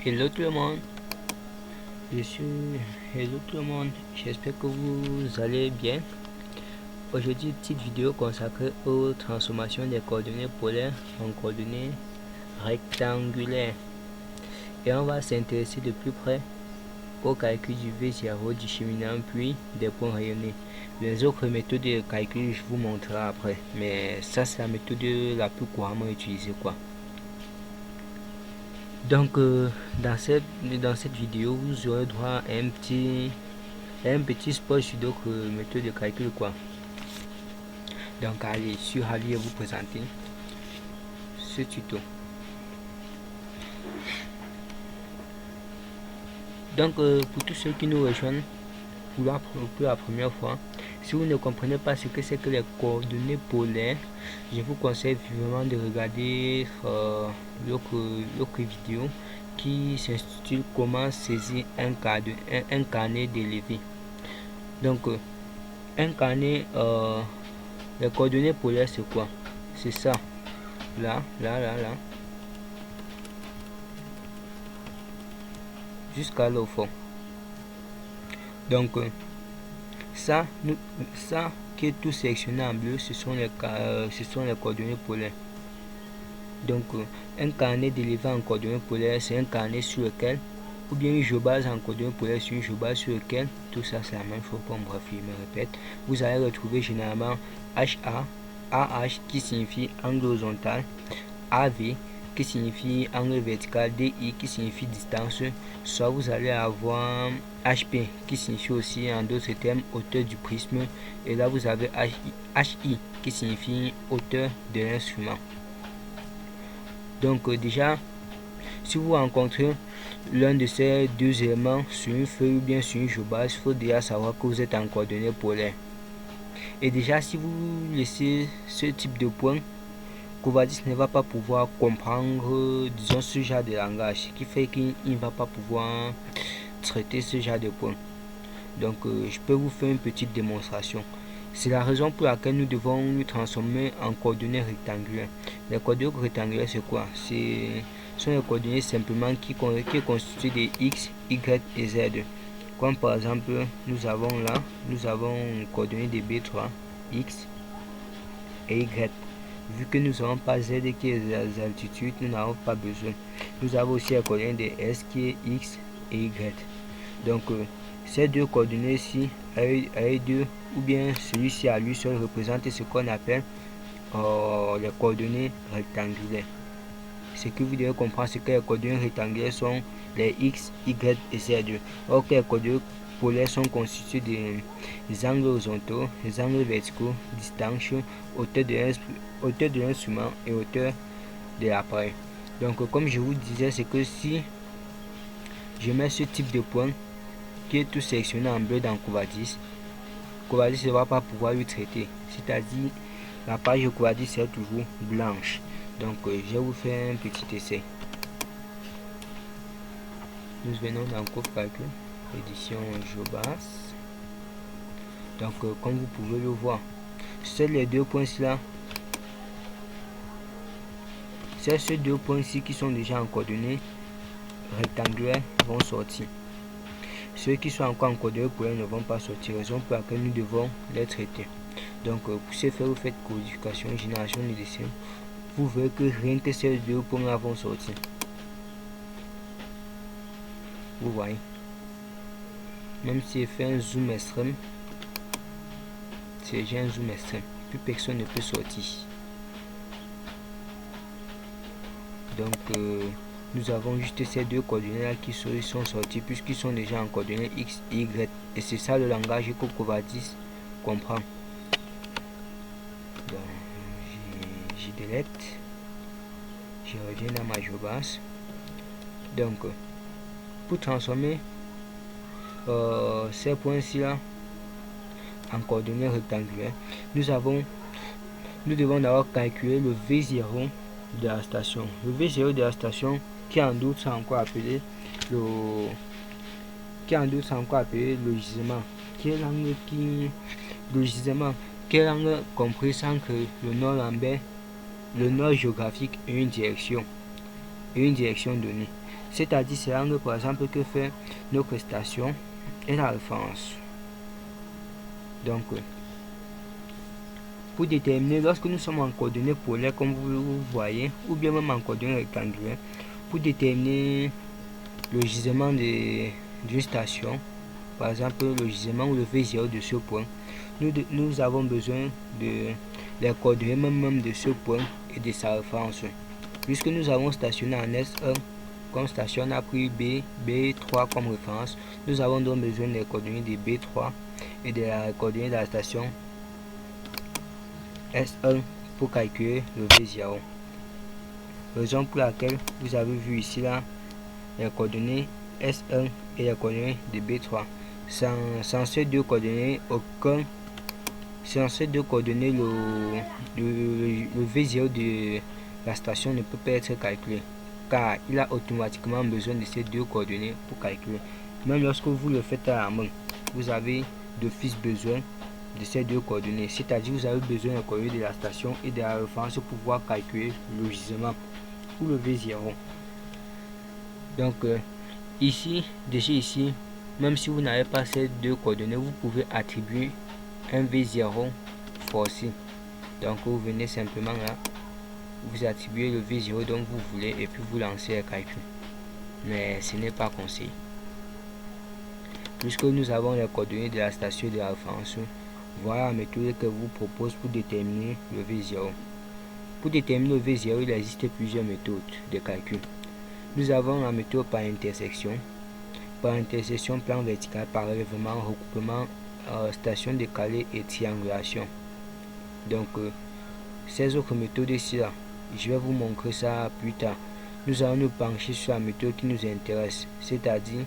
Hello tout le monde, hello tout le monde, j'espère que vous allez bien. Aujourd'hui, petite vidéo consacrée aux transformations des coordonnées polaires en coordonnées rectangulaires. Et on va s'intéresser de plus près au calcul du V0 discriminant puis des points rayonnés. Les autres méthodes de calcul, je vous montrerai après, mais ça c'est la méthode la plus couramment utilisée quoi. Donc dans cette vidéo, vous aurez droit à un petit spot sur d'autres méthodes de calcul quoi. Donc allez, je suis ravi de vous présenter ce tuto. Donc pour tous ceux qui nous rejoignent pour la première fois, si vous ne comprenez pas ce que c'est que les coordonnées polaires, je vous conseille vivement de regarder l'autre vidéo qui s'intitule Comment saisir un carnet d'élevé. Donc un carnet, les coordonnées polaires c'est quoi? C'est ça, là, jusqu'à là au fond. Donc ça qui est tout sélectionné en bleu, ce sont les coordonnées polaires. Donc un carnet d'élevé en coordonnées polaires, c'est un carnet sur lequel, ou bien une géobase en coordonnées polaires sur une géobase sur lequel, tout ça c'est la même chose. Bon bref, je me répète, vous allez retrouver généralement HA, AH qui signifie angle horizontal, AV qui signifie angle vertical, DI qui signifie distance, soit vous allez avoir HP qui signifie aussi en d'autres termes hauteur du prisme, et là vous avez HI qui signifie hauteur de l'instrument. Donc déjà, si vous rencontrez l'un de ces deux éléments sur une feuille ou bien sur une géobase, il faut déjà savoir que vous êtes en coordonnées polaires. Et déjà, si vous laissez ce type de point, Kovadis ne va pas pouvoir comprendre, disons, ce genre de langage, ce qui fait qu'il ne va pas pouvoir traiter ce genre de points. Donc, je peux vous faire une petite démonstration. C'est la raison pour laquelle nous devons nous transformer en coordonnées rectangulaires. Les coordonnées rectangulaires, c'est quoi? Ce sont les coordonnées simplement qui est constitué de x, y et z. Comme par exemple, nous avons une coordonnée de B3, x et y. Vu que nous n'avons pas z qui est les altitudes, nous n'avons pas besoin. Nous avons aussi la coordonnée de s qui est x et y. Donc ces deux coordonnées ici, deux, ou bien celui-ci à lui seul représente ce qu'on appelle les coordonnées rectangulaires. Ce que vous devez comprendre, c'est que les coordonnées rectangulaires sont les x, y et z. Or que les coordonnées polaires sont constituées des angles horizontaux, des angles verticaux, distance, hauteur de l'instrument et hauteur de l'appareil. Donc comme je vous disais, c'est que si je mets ce type de point qui est tout sélectionné en bleu dans Kovadis ne va pas pouvoir lui traiter. C'est-à-dire la page de Kovadis est toujours blanche. Donc je vais vous faire un petit essai. Nous venons dans Cours Calcul, édition Géobase. Donc comme vous pouvez le voir, seuls les deux points là, c'est ces deux points ici qui sont déjà en coordonnées rectangulaires vont sortir. Ceux qui sont encore en coordonnées polaires ne vont pas sortir, raison pour laquelle nous devons les traiter. Donc pour ce faire, vous faites codification, génération de dessin. Vous verrez que rien que ces deux points là vont sortir. Vous voyez, même si je fais un zoom extrême, si j'ai un zoom extrême, plus personne ne peut sortir. Donc nous avons juste ces deux coordonnées là qui sont sorties puisqu'ils sont déjà en coordonnées x, y, et c'est ça le langage que Kovadis comprend. Donc je delete, je reviens dans ma géobase. Donc pour transformer ces points-ci là en coordonnées rectangulaires, nous devons d'abord calculer le V0 de la station. Le V0 de la station qui en d'autres sont encore appelé le gisement. Quel angle compris entre le nord lambert, le nord géographique et une direction donnée. C'est-à-dire c'est l'angle par exemple que fait notre station et la référence. Donc pour déterminer, lorsque nous sommes en coordonnées polaires comme vous voyez, ou bien même en coordonnées rectangulaires, pour déterminer le gisement d'une station, par exemple le gisement ou le V0 de ce point, nous avons besoin de les coordonnées même de ce point et de sa référence. Puisque nous avons stationné en S1 comme station, on a pris B3 comme référence, nous avons donc besoin des coordonnées de B3 et de la coordonnée de la station S1 pour calculer le V0. Raison pour laquelle vous avez vu ici là les coordonnées S1 et les coordonnées de B3. Sans ces deux coordonnées, le V0 de la station ne peut pas être calculé, car il a automatiquement besoin de ces deux coordonnées pour calculer. Même lorsque vous le faites à la main, vous avez d'office besoin de ces deux coordonnées, c'est-à-dire vous avez besoin des coordonnées de la station et de la référence pour pouvoir calculer le gisement ou le V0. Donc ici, déjà ici, même si vous n'avez pas ces deux coordonnées, vous pouvez attribuer un V0 forcé. Donc vous venez simplement là, vous attribuez le V0 dont vous voulez et puis vous lancez le calcul. Mais ce n'est pas conseillé. Puisque nous avons les coordonnées de la station et de la référence, voilà la méthode que je vous propose pour déterminer le V0. Pour déterminer le V0, il existe plusieurs méthodes de calcul. Nous avons la méthode par intersection. Par intersection, plan vertical, par relèvement, recoupement, station décalée et triangulation. Donc, ces autres méthodes ici, là, je vais vous montrer ça plus tard. Nous allons nous pencher sur la méthode qui nous intéresse, c'est-à-dire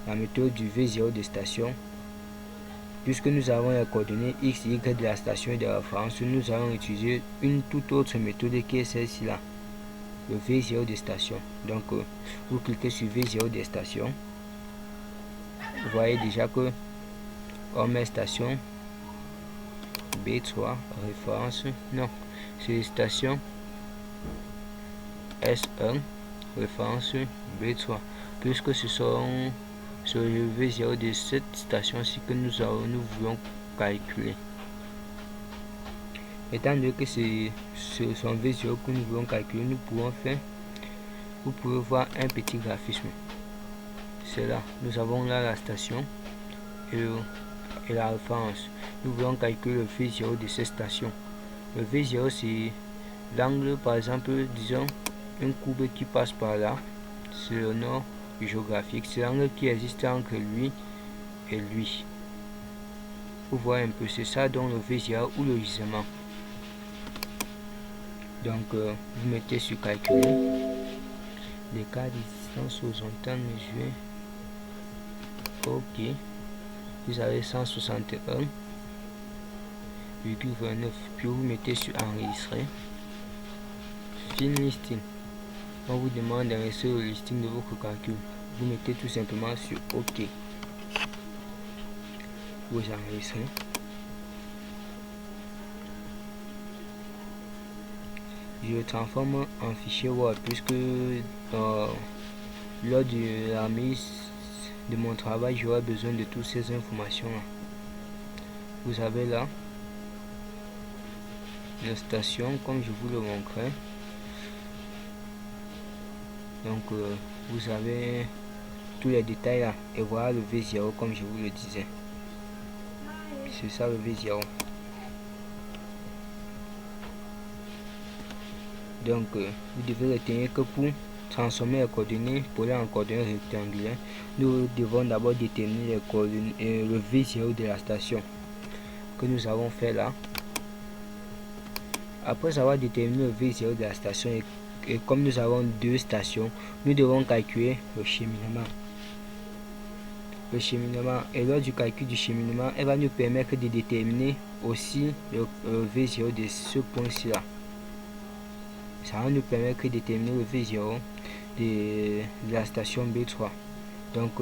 la méthode du V0 de station. Puisque nous avons les coordonnées X, Y de la station et de référence, nous allons utiliser une toute autre méthode qui est celle-ci là, le V0 de station. Donc, vous cliquez sur V0 de station. Vous voyez déjà que on met station B3, référence, non, c'est station S1, référence B3, puisque ce sont sur le V0 de cette station-ci que nous voulons calculer. Étant donné que c'est son V0 que nous voulons calculer, nous pouvons faire, vous pouvez voir un petit graphisme. C'est là, nous avons là la station et la référence. Nous voulons calculer le V0 de cette station. Le V0 c'est l'angle, par exemple, disons une courbe qui passe par là, c'est le nord géographique, c'est l'angle qui existe entre lui et lui. Vous voyez un peu, c'est ça donc le V0 ou le gisement. Donc vous mettez sur calculer l'écart de distance horizontale mesurée. Ok, vous avez 161,29, puis vous mettez sur enregistrer. Fin listing. On vous demande d'enregistrer le listing de votre calcul. Vous mettez tout simplement sur OK. Vous enregistrez. Je le transforme en fichier Word puisque lors de la mise de mon travail, j'aurai besoin de toutes ces informations là. Vous avez là la station comme je vous le montrais. Donc vous avez tous les détails là et voilà le V0 comme je vous le disais. C'est ça le V0. Donc vous devez retenir que pour transformer les coordonnées polaires en coordonnées rectangulaires, nous devons d'abord déterminer les coordonnées, le V0 de la station que nous avons fait là. Après avoir déterminé le V0 de la station et comme nous avons deux stations, nous devons calculer le cheminement. Et lors du calcul du cheminement, elle va nous permettre de déterminer aussi le V0 de ce point-ci là. Ça va nous permettre de déterminer le V0 de la station B3. Donc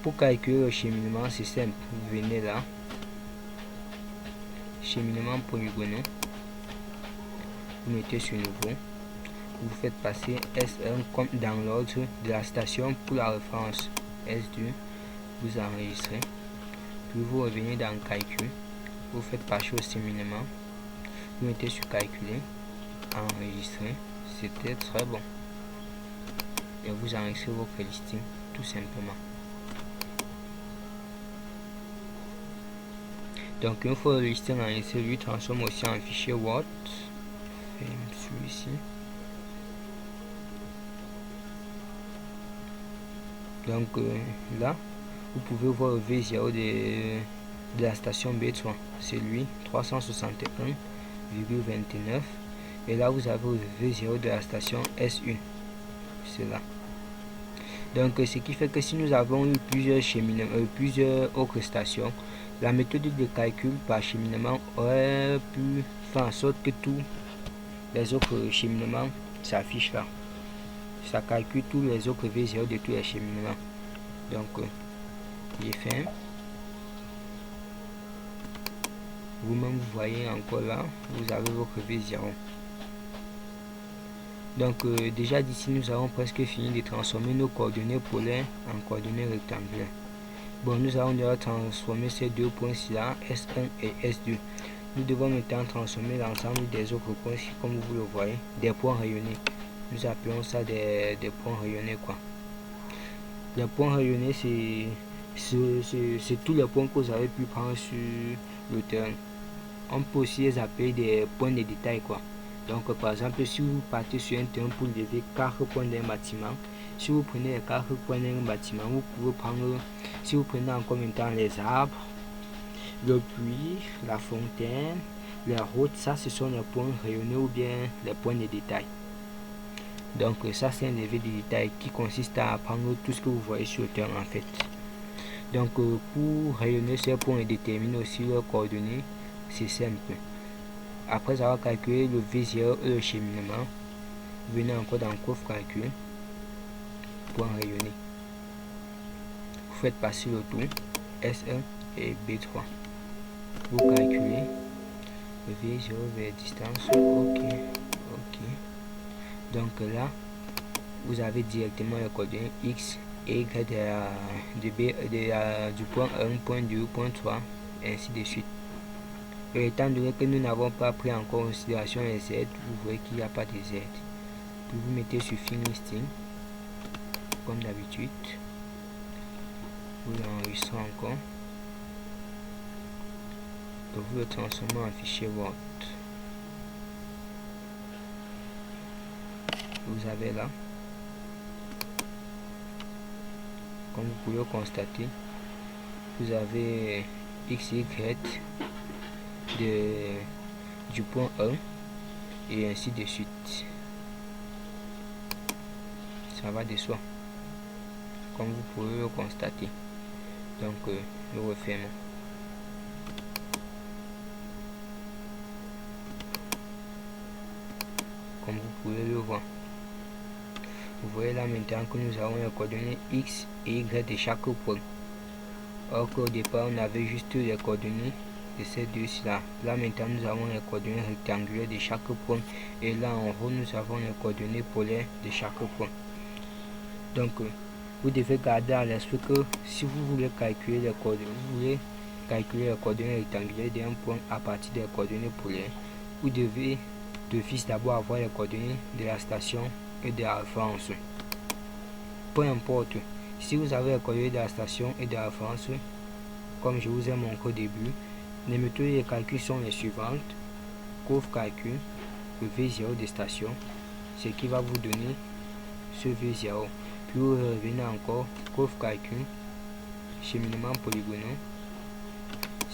pour calculer le cheminement, c'est simple. Vous venez là, cheminement polygonal, vous mettez sur nouveau, vous faites passer S1 comme dans l'ordre de la station pour la référence. S2, vous enregistrez, puis vous revenez dans calcul, vous faites passer au cheminement, vous mettez sur calculer, enregistrer, c'était très bon. Et vous enregistrez votre listing tout simplement. Donc une fois le listing enregistré, lui transforme aussi en fichier Word. Celui-ci. Donc là, vous pouvez voir le V0 de la station B3. C'est lui, 361,29. Et là, vous avez le V0 de la station S1. C'est là. Donc ce qui fait que si nous avons eu plusieurs autres stations, la méthode de calcul par cheminement aurait pu faire en sorte que tous les autres cheminements s'affichent là. Ça calcule tous les autres V0 de tous les cheminements. Donc j'ai fait. Vous-même vous voyez encore là, vous avez votre V0. Donc déjà d'ici nous avons presque fini de transformer nos coordonnées polaires en coordonnées rectangulaires. Bon, nous allons déjà transformer ces deux points-ci là, S1 et S2. Nous devons maintenant transformer l'ensemble des autres points, comme vous le voyez, des points rayonnés. Nous appelons ça des points rayonnés quoi. Les points rayonnés, c'est tous les points que vous avez pu prendre sur le terrain. On peut aussi les appeler des points de détail quoi. Donc par exemple, si vous partez sur un terrain pour lever 4 points d'un bâtiment, si vous prenez les 4 points d'un bâtiment, vous pouvez prendre, si vous prenez en même temps les arbres, le puits, la fontaine, les routes, ça ce sont les points rayonnés ou bien les points de détail. Donc ça c'est un levé de détail qui consiste à prendre tout ce que vous voyez sur le terrain en fait. Donc pour rayonner ces points et déterminer aussi leurs coordonnées, c'est simple. Après avoir calculé le V0 et le cheminement, vous venez encore dans coffre calcul, point rayonné. Vous faites passer le tout, S1 et B3. Vous calculez le V0 vers distance, ok. Donc là, vous avez directement les coordonnées X et Y du point 1, point 2, point 3, et ainsi de suite. Et étant donné que nous n'avons pas pris en considération les Z, vous voyez qu'il n'y a pas de Z. Puis vous mettez sur Fin Listing, comme d'habitude. Vous l'enregistrez encore. Donc vous le transformez en fichier Word. Vous avez là, comme vous pouvez le constater, vous avez X, Y du point 1 et ainsi de suite. Ça va de soi, comme vous pouvez le constater. Donc nous refermons. Comme vous pouvez le voir, vous voyez là maintenant que nous avons les coordonnées X et Y de chaque point. Or qu'au départ on avait juste les coordonnées de ces deux-ci là. Là maintenant nous avons les coordonnées rectangulaires de chaque point. Et là en haut nous avons les coordonnées polaires de chaque point. Donc vous devez garder à l'esprit que si vous voulez calculer les coordonnées, rectangulaires d'un point à partir des coordonnées polaires, vous devez d'office d'abord avoir les coordonnées de la station et de la référence. Peu importe, si vous avez les coordonnées de la station et de la référence, comme je vous ai montré au début, les méthodes de calcul sont les suivantes. Coffre calcul, le V0 de station, ce qui va vous donner ce V0. Puis vous revenez encore, coffre calcul, cheminement polygonal,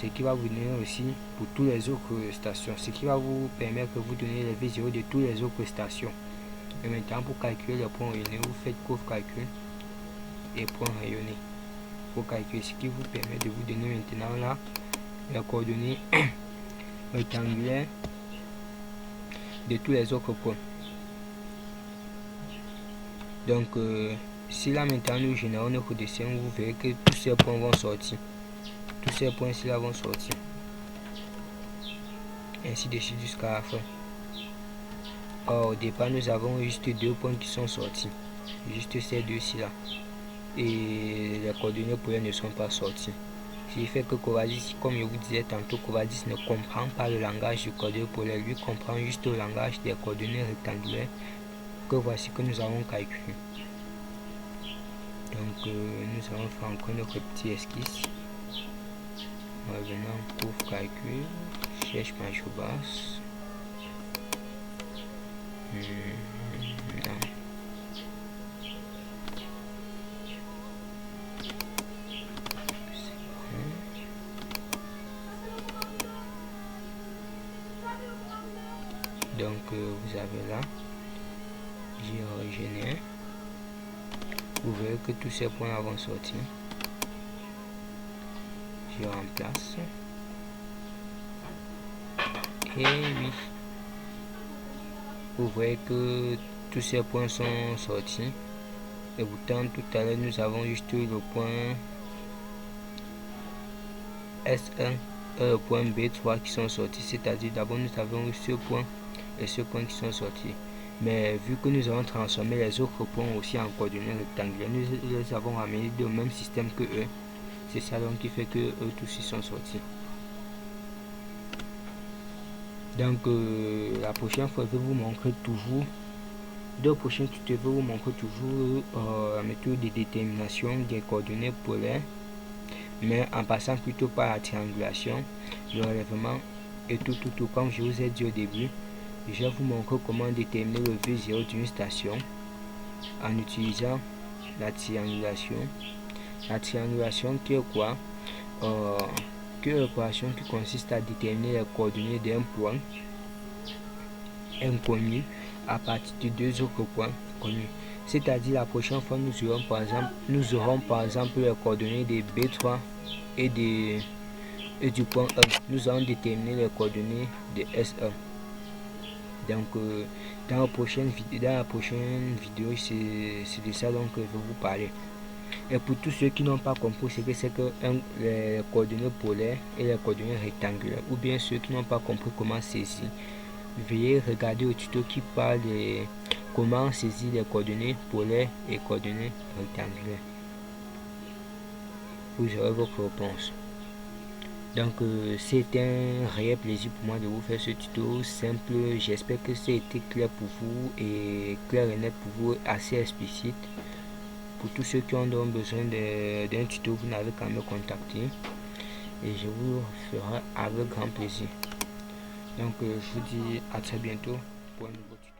ce qui va vous donner aussi pour toutes les autres stations, ce qui va vous permettre de vous donner les V0 de toutes les autres stations. Et maintenant pour calculer les points rayonnés, vous faites coffre calcul et points rayonnés pour calculer, ce qui vous permet de vous donner maintenant là les coordonnées rectangulaires de tous les autres points. Donc si là maintenant nous générons notre dessin, vous verrez que tous ces points vont sortir. Tous ces points-ci là vont sortir. Ainsi de suite jusqu'à la fin. Au départ, nous avons juste 2 points qui sont sortis. Juste ces deux-ci là. Et les coordonnées polaires ne sont pas sorties. Ce qui fait que Covadis, comme je vous disais tantôt, Covadis ne comprend pas le langage du coordonnées polaire. Lui comprend juste le langage des coordonnées rectangulaires que voici que nous avons calculé. Donc nous allons faire encore notre petit esquisse. Maintenant, couvre calcul, cherche majeur basse. Donc vous avez là, j'ai régénéré. Vous verrez que tous ces points vont sortir. Je remplace. Et oui, vous voyez que tous ces points sont sortis. Et pourtant tout à l'heure nous avons juste eu le point S1 et le point B3 qui sont sortis. C'est-à-dire d'abord nous avons eu ce point et ce point qui sont sortis. Mais vu que nous avons transformé les autres points aussi en coordonnées rectangulaires, nous les avons ramenés au même système que eux. C'est ça donc qui fait que eux tous ils sont sortis. Donc la prochaine fois je vais vous montrer toujours, dans le prochain tuto je vais vous montrer toujours la méthode de détermination des coordonnées polaires, mais en passant plutôt par la triangulation, le relèvement et tout comme je vous ai dit au début. Je vais vous montrer comment déterminer le V0 d'une station en utilisant la triangulation. La triangulation qui est quoi? Que l'opération qui consiste à déterminer les coordonnées d'un point inconnu à partir de deux autres points connus. C'est-à-dire la prochaine fois nous aurons par exemple les coordonnées de B3 et du point 1. Nous allons déterminer les coordonnées de S1. Donc dans la prochaine vidéo c'est de ça donc que je vais vous parler. Et pour tous ceux qui n'ont pas compris ce que c'est que les coordonnées polaires et les coordonnées rectangulaires, ou bien ceux qui n'ont pas compris comment saisir, veuillez regarder le tuto qui parle de comment saisir les coordonnées polaires et coordonnées rectangulaires. Vous aurez votre réponse. Donc c'est un réel plaisir pour moi de vous faire ce tuto simple. J'espère que ça a été clair pour vous et clair et net pour vous, assez explicite. Pour tous ceux qui ont donc besoin d'un tuto, vous n'avez qu'à me contacter et je vous ferai avec grand plaisir. Donc je vous dis à très bientôt pour un nouveau tuto.